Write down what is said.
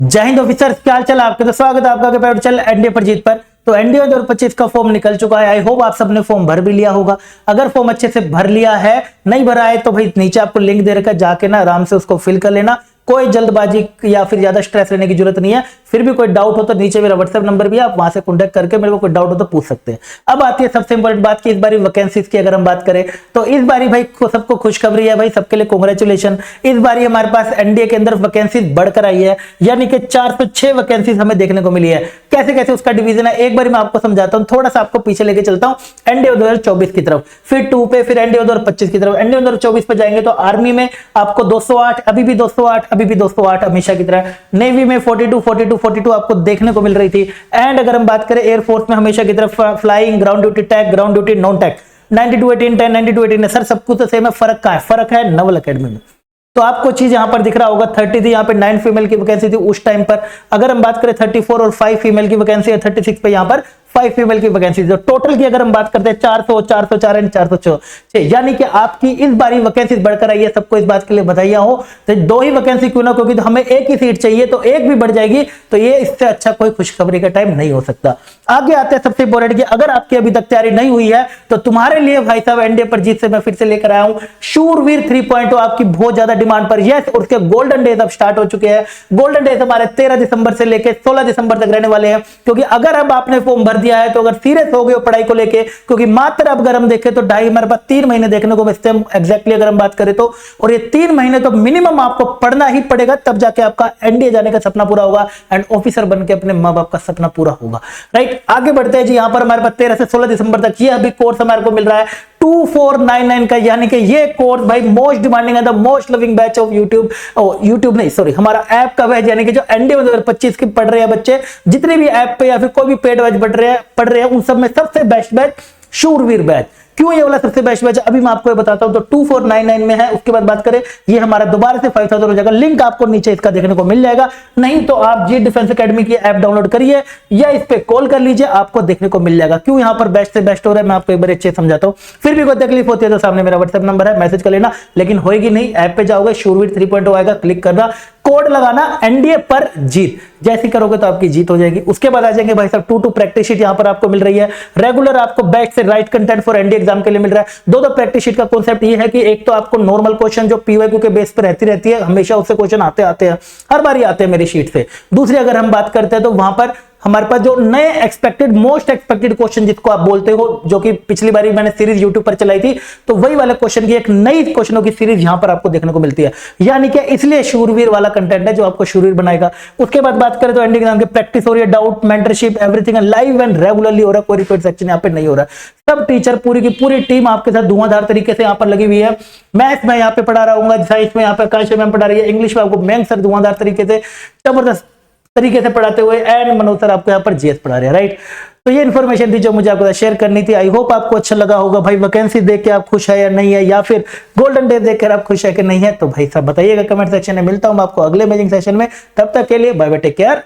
जय हिंद ऑफिसर, क्या हाल चाल आपके। तो स्वागत है आपका चल एनडीए पर जीत पर। तो एनडीए 2025 का फॉर्म निकल चुका है। आई होप आप सबने फॉर्म भर भी लिया होगा। अगर फॉर्म अच्छे से भर लिया है, नहीं भरा है तो भाई नीचे आपको लिंक दे रखा है, जाके ना आराम से उसको फिल कर लेना। कोई जल्दबाजी या फिर ज्यादा स्ट्रेस लेने की जरूरत नहीं है। फिर भी कोई डाउट हो तो नीचे मेरा व्हाट्सएप नंबर भी है, आप वहां से कॉन्टैक्ट करके मेरे को कोई डाउट हो तो पूछ सकते हैं। अब आती है सबसे इंपॉर्टेंट बात की इस बारी वैकेंसीज की अगर हम बात करें तो इस बारी भाई सबको खुशखबरी है भाई, सबके लिए कांग्रेचुलेशन। इस बारी हमारे पास एनडीए के अंदर वैकेंसीज बढ़कर आई है, यानी कि 406 वैकेंसीज हमें देखने को मिली है। कैसे कैसे उसका डिवीजन है एक बार मैं आपको समझाता हूं, थोड़ा सा आपको पीछे लेके चलता हूं एनडीए 2024 की तरफ, फिर 2 पे, फिर एनडीए 2025 की तरफ। एनडीए 2024 पे जाएंगे तो आर्मी में आपको 208, अभी भी 208, अभी भी 208 हमेशा की तरह। नेवी में 42 आपको देखने को मिल रही थी। एंड अगर हम बात करें एयरफोर्स में हमेशा की तरफ flying, ground duty, tag, ground duty, non tag 92, 18, 10, 92, 18 sir सब कुछ तो सेम है। फर्क कहां है? फर्क है नवल एकेडमी में। तो आपको चीज यहां पर दिख रहा होगा 30 थी, यहां पे 9 फीमेल की वैकेंसी थी उस टाइम पर। अगर हम बात करें 34 और 5 फीमेल की वैकेंसी है, 36 पे यहां पर 5 फीमेल की वैकेंसी। तो टोटल की अगर हम बात करते हैं 400, 404 एंड 406, यानी कि आपकी इस बारी वैकेंसी बढ़कर आई है। सबको इस बात के लिए बधाइयां हो। तो 2 ही वैकेंसी क्यों ना, क्योंकि तो हमें एक ही सीट चाहिए, तो एक भी बढ़ जाएगी तो ये इससे अच्छा कोई खुशखबरी का टाइम नहीं हो सकता। आगे आते हैं सबसे इंपॉर्टेंट की अगर आपकी अभी तक तैयारी नहीं हुई है तो तुम्हारे लिए भाई साहब एनडीए पर जीत से मैं फिर से लेकर आया हूं शूरवीर 3.0, आपकी बहुत ज्यादा डिमांड पर। यस, उसके गोल्डन डेज अब स्टार्ट हो चुके हैं। गोल्डन डेज हमारे 13 दिसंबर से लेकर 16 दिसंबर तक रहने वाले हैं। क्योंकि अगर अब आपने फॉर्म भर दिया है तो अगर सीरियस हो गए पढ़ाई को लेके, क्योंकि मात्र अब अगर हम देखें तो हमारे पास 3 महीने देखने को मिलते हैं एग्जैक्टली अगर हम बात करें तो। और ये 3 महीने तो मिनिमम आपको पढ़ना ही पड़ेगा, तब जाके आपका एनडीए जाने का सपना पूरा होगा एंड ऑफिसर बन के अपने मां बाप का सपना पूरा होगा। राइट, आगे बढ़ते हैं जी। यहां पर हमारे पास 13 से 16 दिसंबर तक ये अभी कोर्स हमारे को मिल रहा है 2499 का, यानी कि ये कोर्स भाई मोस्ट डिमांडिंग है, the most loving batch of YouTube नहीं सॉरी हमारा ऐप का बैच, यानी कि जो एनडीए 2025 की पढ़ रहे हैं बच्चे, जितने भी ऐप पे या फिर कोई भी पेड बैच पढ़ रहे हैं उन सब में सबसे बेस्ट बैच शूरवीर बैच। क्यों ये वाला सबसे बेस्ट बैच अभी मैं आपको ये बताता हूं। तो 2499 में है। उसके बाद बात करें ये हमारा दोबारा से 5000 हो जाएगा। लिंक आपको नीचे इसका देखने को मिल जाएगा। नहीं तो आप जी डिफेंस एकेडमी की ऐप डाउनलोड करिए या इस पे कॉल कर लीजिए, आपको देखने को मिल जाएगा। क्यों यहां पर बेस्ट से बेस्ट हो रहा है मैं आपको एक बार अच्छे समझाता हूं। फिर भी कोई तकलीफ होती है तो सामने मेरा व्हाट्सएप नंबर है, मैसेज कर लेना। लेकिन होएगी नहीं, ऐप पे जाओगे शूरवीर 3.0 आएगा, क्लिक करना, कोड लगाना एनडीए पर जीत। जैसे करोगे तो आपकी जीत हो जाएगी। उसके बाद आ जाएंगे भाई साहब 2 प्रैक्टिस शीट यहां पर आपको मिल रही है। रेगुलर आपको बैच से right content for NDA exam के लिए मिल रहा है। 2 प्रैक्टिस शीट का कॉन्सेप्ट ये है कि एक तो आपको नॉर्मल क्वेश्चन जो पीवाईक्यू के बेस पर रहती है, हमेशा उससे क्वेश्चन आते हैं, हर बार ही आते हैं मेरी शीट से। दूसरी अगर हम बात करते हैं तो वहां पर हमारे पास जो नए एक्सपेक्टेड, मोस्ट एक्सपेक्टेड क्वेश्चन जिसको आप बोलते हो, जो कि पिछली बारी मैंने सीरीज यूट्यूब पर चलाई थी, तो वही वाले क्वेश्चन की एक नई क्वेश्चनों की सीरीज यहां पर आपको देखने को मिलती है। यानी कि इसलिए शूरवीर वाला कंटेंट है जो आपको शूरवीर बनाएगा। उसके बाद बात करें तो एनडीए एग्जाम की प्रैक्टिस हो रही है, doubt, mentorship, everything live and regularly हो रहा है। कोई रिपीट सेक्शन यहां पे नहीं हो रहा है। सब टीचर पूरी की पूरी टीम आपके साथ धुआंधार तरीके से यहां पर लगी हुई है। मैथ्स में यहां पे पढ़ा रहा हूँ, साइंस में यहां पे काश मैम पढ़ा रही है, इंग्लिश में आपको मैम सर धुआंधार तरीके से जबरदस्त तरीके से पढ़ाते हुए, एंड मनोज सर आपको यहाँ पर जीएस पढ़ा रहे हैं। राइट, तो ये इन्फॉर्मेशन थी जो मुझे आपको शेयर करनी थी। आई होप आपको अच्छा लगा होगा। भाई वैकेंसी देख के आप खुश है या नहीं है, या फिर गोल्डन डे देखकर आप खुश है कि नहीं है, तो भाई साहब बताइएगा कमेंट सेक्शन में। मिलता हूं आपको अगले अमेजिंग सेशन में। तब तक के लिए बाय बाय, टेक केयर।